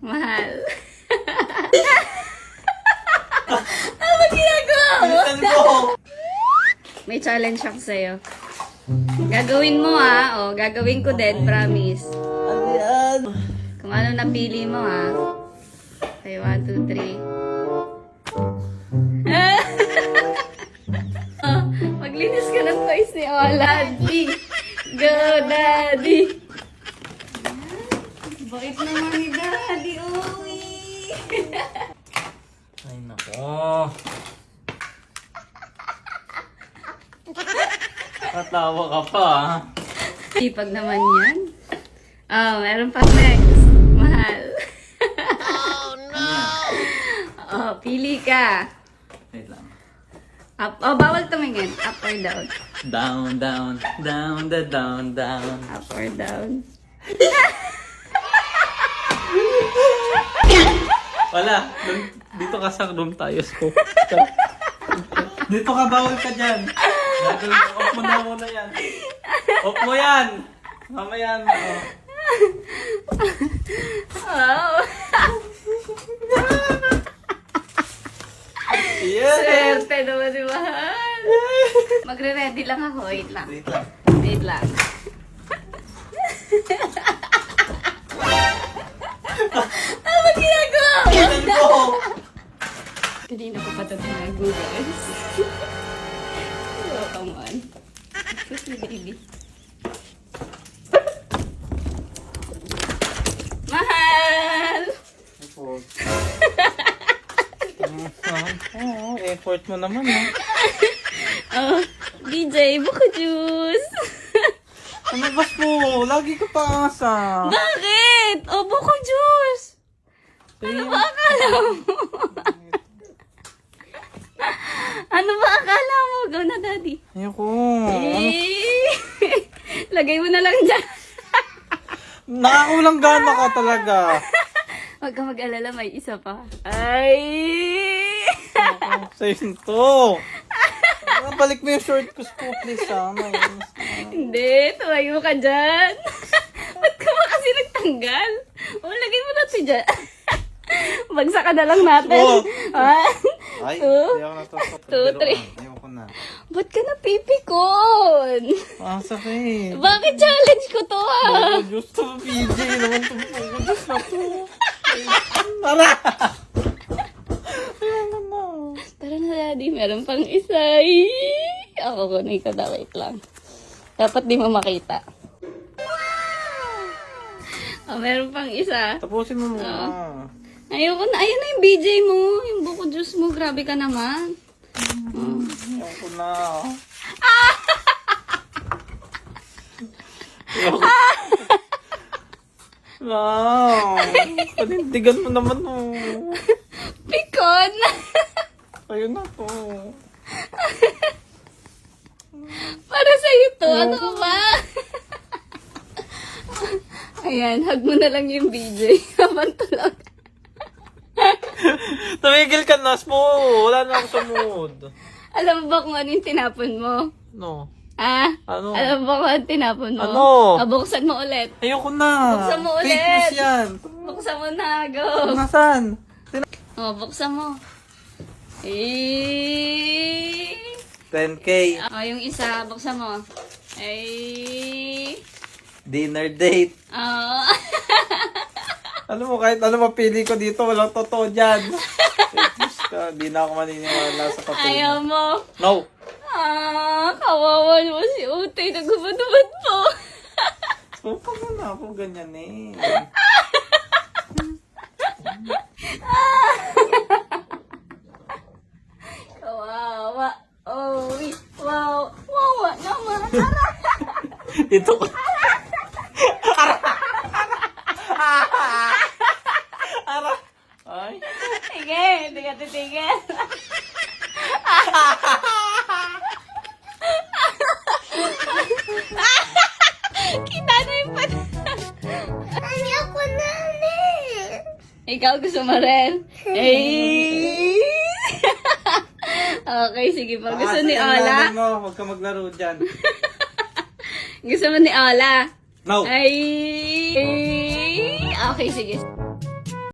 Mahal. Ano ginagawa mo? May challenge ako sa'yo. Gagawin mo ha. O, gagawin ko din, promise. Ano yan? Kung ano napili mo ha. Okay, 1, 2, 3. Maglinis ka ng toys ni Ola. Daddy. Go, Daddy. Bait naman ni Daddy. Uy. Ay, nako. Natawa ka pa, ha? Sipag naman yan. Oh, meron pa next. Mahal. Oh, no! Oh, pili ka. Wait lang. Up. Oh, bawal tumingin. Up or down? Down, down, down, down, down. Up or down? Wala. Dito ka sa room tayo, Scoop. Dito ka, bawal ka dyan. Off mo na muna yan. Off mo yan. Mamaya na. Oh. Yes! Swerte naman si Mahal. Magre-ready lang ako. Wait lang. Wait lang. Wait lang. Ano ba ginagawa mo? Tignan ko! Kanina ko pa ito guys. Oh, come on. Excuse me, baby. Mahal! Oh, effort mo naman, ha? Oh, DJ, buko juice. Ano ba po? Lagi ka pa asa. Bakit? Oh, buko juice. Ano ba akala mo? Ano ba akala mo? Go na, Daddy. Ayoko. Lagay mo na lang dyan. Nakakulang gana ka talaga. Huwag ka mag-alala, may isa pa. Ay! Sa'yo to. Balik mo yung short ko, Scoop, please, ha? Hindi, tumayo ka dyan. Ba't ka ba kasi nagtanggal? O, lagay mo na ito dyan. Bagsak ka na lang natin. Oh. 1, Ay, 2, hindi ako natutok. 2, 3. Ayoko na. Ba't ka napipikon? Ah, sakit. Bakit challenge ko to ah? Oh, Diyos to, PJ naman to. Diyos na to. Tara! Ayoko na. Tara na, Daddy. Meron pang isa. Ay! Ako kunin ko na. Wait lang. Dapat di mo makita. Oh, meron pang isa. Tapusin mo muna. Ayoko na. Ayun na yung BJ mo. Yung buko juice mo. Grabe ka naman. Ayoko na. Wow! Panindigan mo naman, oh. Pikon! Ayun na to. Para sa'yo to. Ano ka ba? Ayan. Hug mo na lang yung BJ. Habang tulog. Tumigil ka na, Smo. Wala na akong sa mood. Alam mo ba kung ano yung tinapon mo? No. Ah? Ano? Alam mo ba kung ano tinapon mo? Ano? Buksan mo ulit. Ayoko na. Buksan mo ulit. Fake news yan. Buksan mo na. Go. Nasaan? Oh, buksan mo. Eh. 10K. Oh, yung isa. Buksan mo. Eh. Dinner date. Oh. Alam mo, kahit ano mapili ko dito, walang totoo dyan. Fake news ka. Di na ako maniniwala sa totoo. Ayaw mo. No. Ah, kawawa mo si Utay. Nagubad-ubad po. So, pag na ako ganyan eh. Kawawa. Oh, wow. Wawa naman. Dito ko. Ara. Ay. Sige, hindi ka titigil. Kita na yung pat... Ayoko na Ikaw gusto mo rin? Eh. Okay, sige. Pag gusto ni Ola. Huwag ka maglaro dyan. Gusto mo ni Ola? No. Ay. Okay, sige.